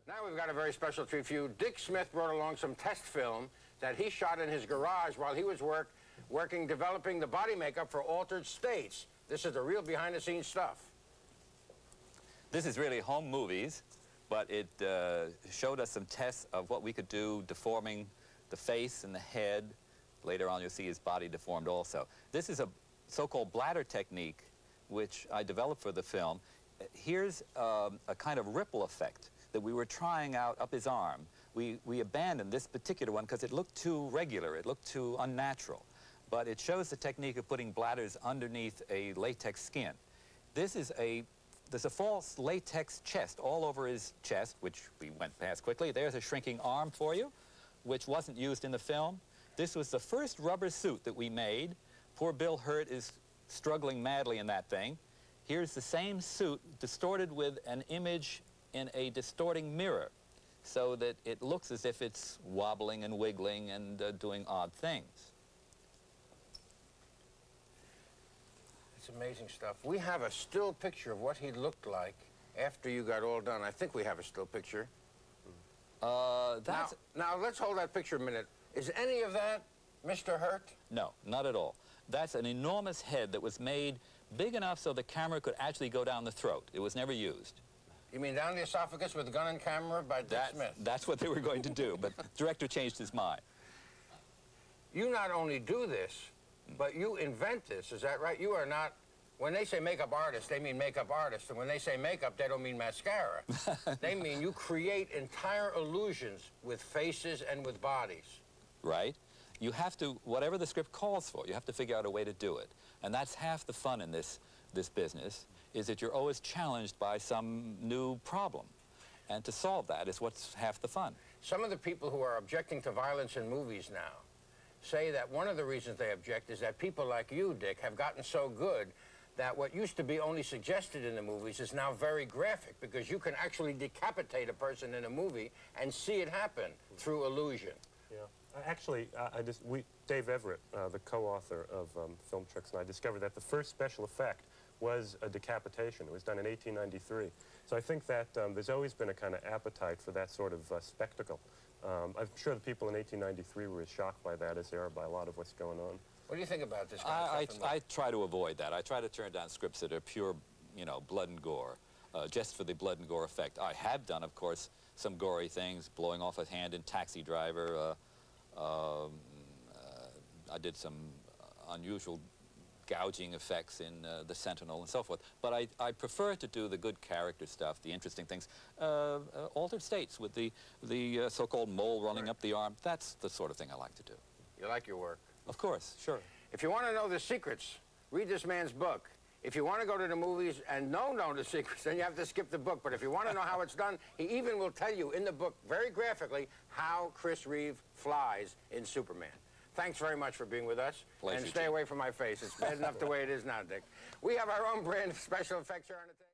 Now we've got a very special treat for you. Dick Smith brought along some test film that he shot in his garage while he was working developing the body makeup for Altered States. This is the real behind-the-scenes stuff. This is really home movies, but it showed us some tests of what we could do deforming the face and the head. Later on, you'll see his body deformed also. This is a so-called bladder technique, which I developed for the film. Here's a kind of ripple effect that we were trying out up his arm. We abandoned this particular one because it looked too regular, it looked too unnatural. But it shows the technique of putting bladders underneath a latex skin. There's a false latex chest all over his chest, which we went past quickly. There's a shrinking arm for you, which wasn't used in the film. This was the first rubber suit that we made. Poor Bill Hurt is struggling madly in that thing. Here's the same suit distorted with an image in a distorting mirror so that it looks as if it's wobbling and wiggling and doing odd things. It's amazing stuff. We have a still picture of what he looked like after you got all done. I think we have a still picture. Now let's hold that picture a minute. Is any of that Mr. Hurt? No, not at all. That's an enormous head that was made big enough so the camera could actually go down the throat. It was never used. You mean down the esophagus with gun and camera by Dick Smith? That's what they were going to do, but the director changed his mind. You not only do this, but you invent this, is that right? You are not, when they say makeup artist, they mean makeup artist, and when they say makeup, they don't mean mascara. They mean you create entire illusions with faces and with bodies. Right? You have to, whatever the script calls for, you have to figure out a way to do it. And that's half the fun in this business, is that you're always challenged by some new problem. And to solve that is what's half the fun. Some of the people who are objecting to violence in movies now say that one of the reasons they object is that people like you, Dick, have gotten so good that what used to be only suggested in the movies is now very graphic, because you can actually decapitate a person in a movie and see it happen through illusion. Yeah. Actually, Dave Everett, the co-author of Film Tricks, and I discovered that the first special effect was a decapitation. It was done in 1893. So I think that there's always been a kind of appetite for that sort of spectacle. I'm sure the people in 1893 were as shocked by that as they are by a lot of what's going on. What do you think about this kind of stuff? I try to avoid that. I try to turn down scripts that are pure, you know, blood and gore, just for the blood and gore effect. I have done, of course, some gory things, blowing off a hand in Taxi Driver. I did some unusual gouging effects in The Sentinel and so forth. But I prefer to do the good character stuff, the interesting things. Altered States with the so-called mole running up the arm. That's the sort of thing I like to do. You like your work? Of course, sure. If you want to know the secrets, read this man's book. If you want to go to the movies and know the secrets, then you have to skip the book. But if you want to know how it's done, he even will tell you in the book very graphically how Chris Reeve flies in Superman. Thanks very much for being with us. Pleasure, and stay away from my face. It's bad enough the way it is now, Dick. We have our own brand of special effects here on the table.